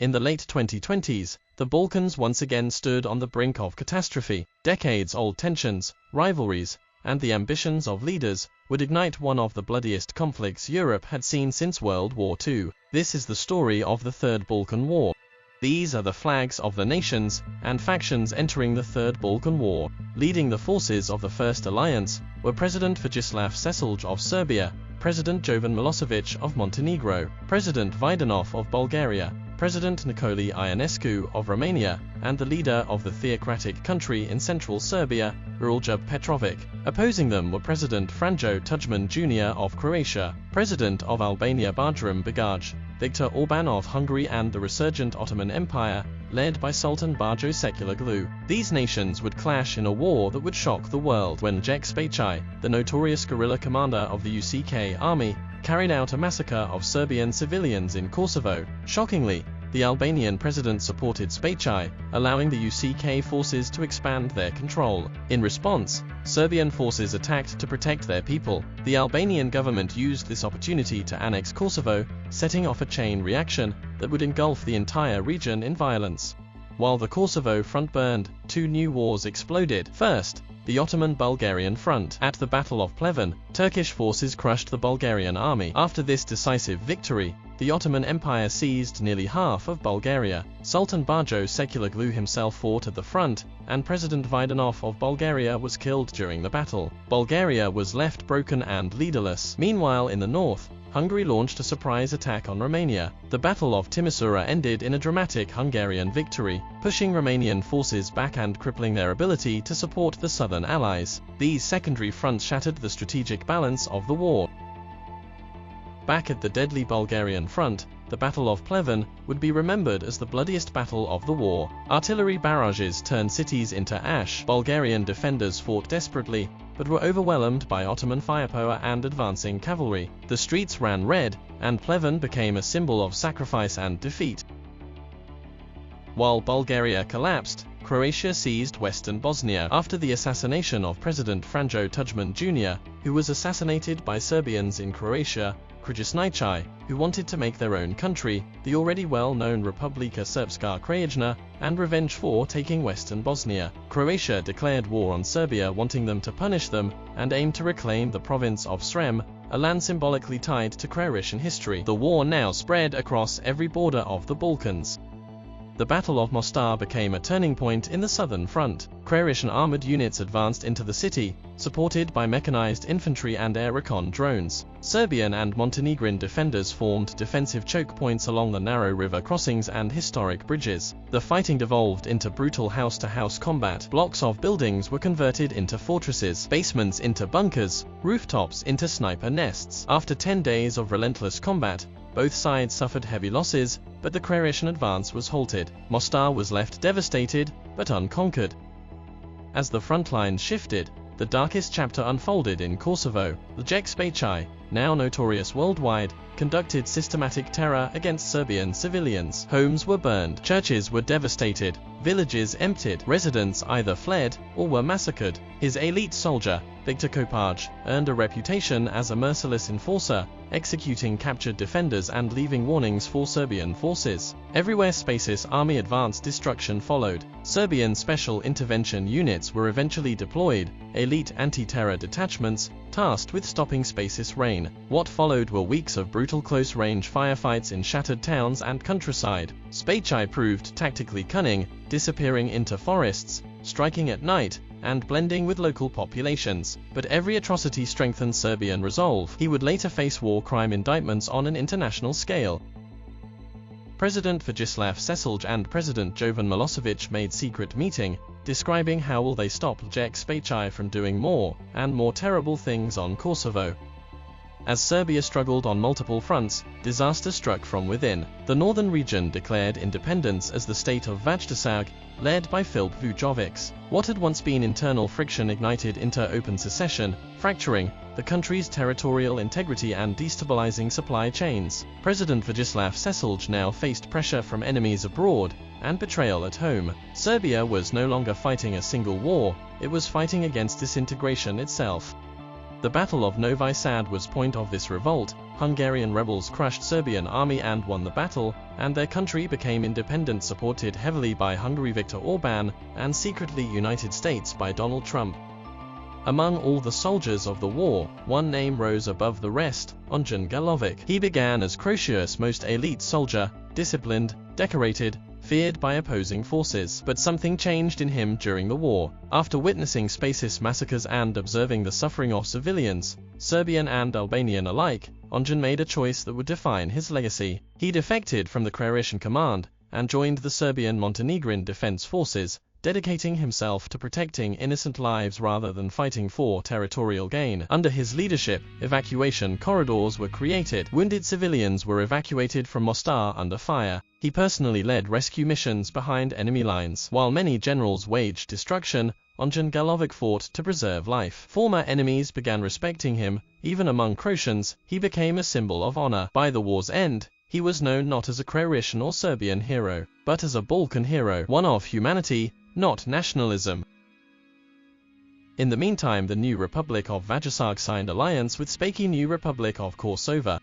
In the late 2020s, the Balkans once again stood on the brink of catastrophe. Decades-old tensions, rivalries, and the ambitions of leaders would ignite one of the bloodiest conflicts Europe had seen since World War II. This is the story of the Third Balkan War. These are the flags of the nations and factions entering the Third Balkan War. Leading the forces of the First Alliance were President Vojislav Šešelj of Serbia, President Jovan Milosevic of Montenegro, President Vidanov of Bulgaria, President Nicolae Ionescu of Romania, and the leader of the theocratic country in central Serbia, Miroljub Petrovic. Opposing them were President Franjo Tuđman Jr. of Croatia, President of Albania Bartram Bagaj, Viktor Orban of Hungary, and the resurgent Ottoman Empire, led by Sultan Bajo Sekulaglu. These nations would clash in a war that would shock the world when Lech Spejchai, the notorious guerrilla commander of the UCK army, carried out a massacre of Serbian civilians in Kosovo. Shockingly, the Albanian president supported Spejchai, allowing the UCK forces to expand their control. In response, Serbian forces attacked to protect their people. The Albanian government used this opportunity to annex Kosovo, setting off a chain reaction that would engulf the entire region in violence. While the Kosovo front burned, two new wars exploded. First, the Ottoman-Bulgarian front. At the Battle of Pleven, Turkish forces crushed the Bulgarian army. After this decisive victory, the Ottoman Empire seized nearly half of Bulgaria. Sultan Bajo Sekulaglu himself fought at the front, and President Vidanov of Bulgaria was killed during the battle. Bulgaria was left broken and leaderless. Meanwhile, in the north, Hungary launched a surprise attack on Romania. The Battle of Timisoara ended in a dramatic Hungarian victory, pushing Romanian forces back and crippling their ability to support the southern allies. These secondary fronts shattered the strategic balance of the war. Back at the deadly Bulgarian front, the Battle of Pleven would be remembered as the bloodiest battle of the war. Artillery barrages turned cities into ash. Bulgarian defenders fought desperately, but were overwhelmed by Ottoman firepower and advancing cavalry. The streets ran red, and Pleven became a symbol of sacrifice and defeat. While Bulgaria collapsed, Croatia seized western Bosnia after the assassination of President Franjo Tuđman Jr., who was assassinated by Serbians in Croatia, Krajisničaj, who wanted to make their own country, the already well-known Republika Srpska Krajina, and revenge for taking western Bosnia. Croatia declared war on Serbia, wanting them to punish them, and aimed to reclaim the province of Srem, a land symbolically tied to Croatian history. The war now spread across every border of the Balkans. The Battle of Mostar became a turning point in the southern front. Croatian armored units advanced into the city, supported by mechanized infantry and air recon drones. Serbian and Montenegrin defenders formed defensive choke points along the narrow river crossings and historic bridges. The fighting devolved into brutal house-to-house combat. Blocks of buildings were converted into fortresses, basements into bunkers, rooftops into sniper nests. After 10 days of relentless combat, both sides suffered heavy losses, but the Croatian advance was halted. Mostar was left devastated, but unconquered. As the front lines shifted, the darkest chapter unfolded in Kosovo. Lech Spejchai, now notorious worldwide, conducted systematic terror against Serbian civilians. Homes were burned, churches were devastated, villages emptied, residents either fled or were massacred. His elite soldier, Viktor Kopaj, earned a reputation as a merciless enforcer, executing captured defenders and leaving warnings for Serbian forces. Everywhere Space's army advanced, destruction followed. Serbian special intervention units were eventually deployed, elite anti-terror detachments, tasked with stopping Space's reign. What followed were weeks of brutal close-range firefights in shattered towns and countryside. Spejchai proved tactically cunning, disappearing into forests, striking at night, and blending with local populations. But every atrocity strengthened Serbian resolve. He would later face war crime indictments on an international scale. President Vojislav Šešelj and President Jovan Milosevic made secret meeting, describing how will they stop Lech Spejchai from doing more and more terrible things on Kosovo. As Serbia struggled on multiple fronts, disaster struck from within. The northern region declared independence as the state of Vajdasaug, led by Filip Vujović. What had once been internal friction ignited into open secession, fracturing the country's territorial integrity and destabilizing supply chains. President Vojislav Šešelj now faced pressure from enemies abroad and betrayal at home. Serbia was no longer fighting a single war, it was fighting against disintegration itself. The Battle of Novi Sad was point of this revolt. Hungarian rebels crushed Serbian army and won the battle, and their country became independent, supported heavily by Hungary Viktor Orbán, and secretly United States by Donald Trump. Among all the soldiers of the war, one name rose above the rest, Ondřej Galovic. He began as Croatia's most elite soldier, disciplined, decorated, feared by opposing forces. But something changed in him during the war. After witnessing Spacis massacres and observing the suffering of civilians, Serbian and Albanian alike, Ondřej made a choice that would define his legacy. He defected from the Croatian command and joined the Serbian Montenegrin defense forces, dedicating himself to protecting innocent lives rather than fighting for territorial gain. Under his leadership, evacuation corridors were created. Wounded civilians were evacuated from Mostar under fire. He personally led rescue missions behind enemy lines. While many generals waged destruction, Ondřej Galovic fought to preserve life. Former enemies began respecting him. Even among Croatians, he became a symbol of honor. By the war's end, he was known not as a Croatian or Serbian hero, but as a Balkan hero, one of humanity, not nationalism. In the meantime, the new Republic of Vajasag signed alliance with Spaki New Republic of Korsova.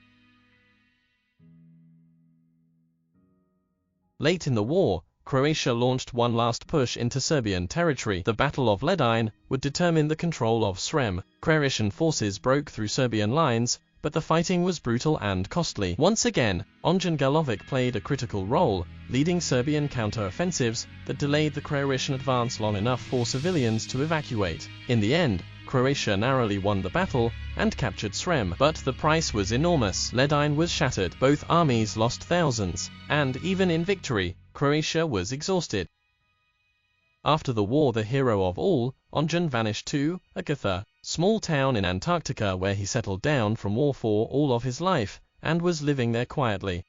Late in the war, Croatia launched one last push into Serbian territory. The Battle of Ledine would determine the control of Srem. Croatian forces broke through Serbian lines, but the fighting was brutal and costly. Once again, Ondřej Galovic played a critical role, leading Serbian counter-offensives that delayed the Croatian advance long enough for civilians to evacuate. In the end, Croatia narrowly won the battle and captured Srem, but the price was enormous. Ledine was shattered, both armies lost thousands, and even in victory, Croatia was exhausted. After the war, the hero of all, Ondřej vanished to Agatha, small town in Antarctica where he settled down from war for all of his life, and was living there quietly.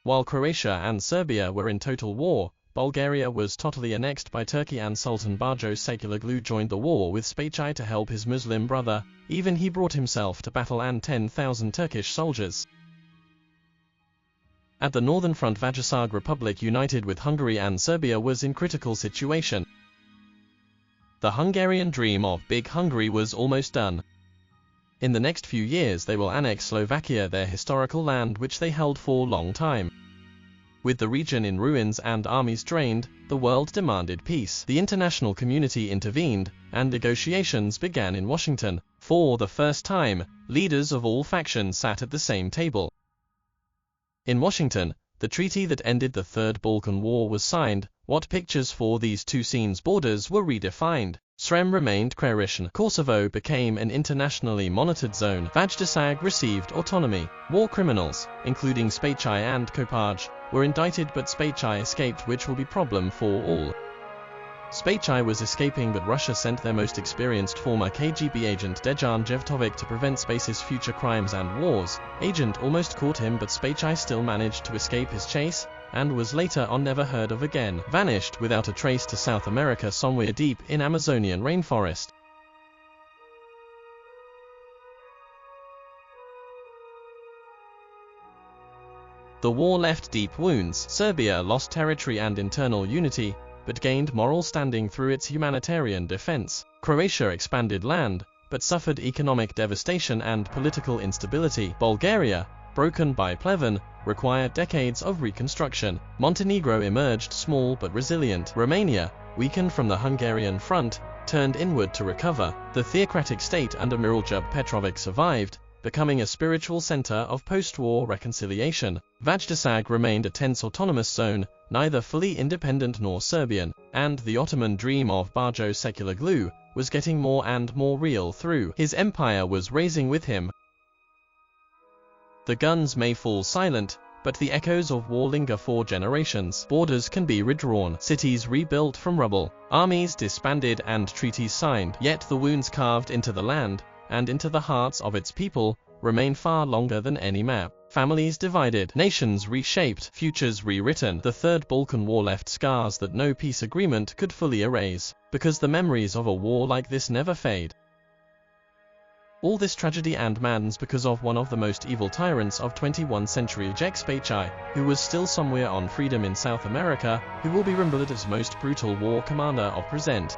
While Croatia and Serbia were in total war, Bulgaria was totally annexed by Turkey, and Sultan Bajo Sekuloglu joined the war with Spaki to help his Muslim brother. Even he brought himself to battle and 10,000 Turkish soldiers. At the northern front, Vajasag Republic united with Hungary and Serbia was in critical situation. The Hungarian dream of Big Hungary was almost done. In the next few years they will annex Slovakia, their historical land which they held for a long time. With the region in ruins and armies drained, the world demanded peace. The international community intervened, and negotiations began in Washington. For the first time, leaders of all factions sat at the same table. In Washington, the treaty that ended the Third Balkan War was signed. What pictures for these two scenes? Borders were redefined. Srem remained Croatian. Kosovo became an internationally monitored zone. Vajasag received autonomy. War criminals, including Spaki and Kopaj, were indicted, but Spaki escaped, which will be problem for all. Spaki was escaping, but Russia sent their most experienced former KGB agent Dejan Jevtovic to prevent Spaci's future crimes and wars. Agent almost caught him, but Spaki still managed to escape his chase, and was later on never heard of again, vanished without a trace to South America somewhere deep in Amazonian rainforest. The war left deep wounds. Serbia lost territory and internal unity, but gained moral standing through its humanitarian defense. Croatia expanded land, but suffered economic devastation and political instability. Bulgaria, broken by Pleven, required decades of reconstruction. Montenegro emerged small but resilient. Romania, weakened from the Hungarian front, turned inward to recover. The theocratic state under Miroljub Petrovic survived, becoming a spiritual center of post-war reconciliation. Vajasag remained a tense autonomous zone, neither fully independent nor Serbian, and the Ottoman dream of Bajo Sekuloglu was getting more and more real through his empire was raising with him. The guns may fall silent, but the echoes of war linger for generations. Borders can be redrawn, cities rebuilt from rubble, armies disbanded and treaties signed, yet the wounds carved into the land and into the hearts of its people remain far longer than any map. Families divided, nations reshaped, futures rewritten. The Third Balkan War left scars that no peace agreement could fully erase, because the memories of a war like this never fade. All this tragedy and madness because of one of the most evil tyrants of 21st century, Jack Spaki, who was still somewhere on freedom in South America, who will be remembered as most brutal war commander of present.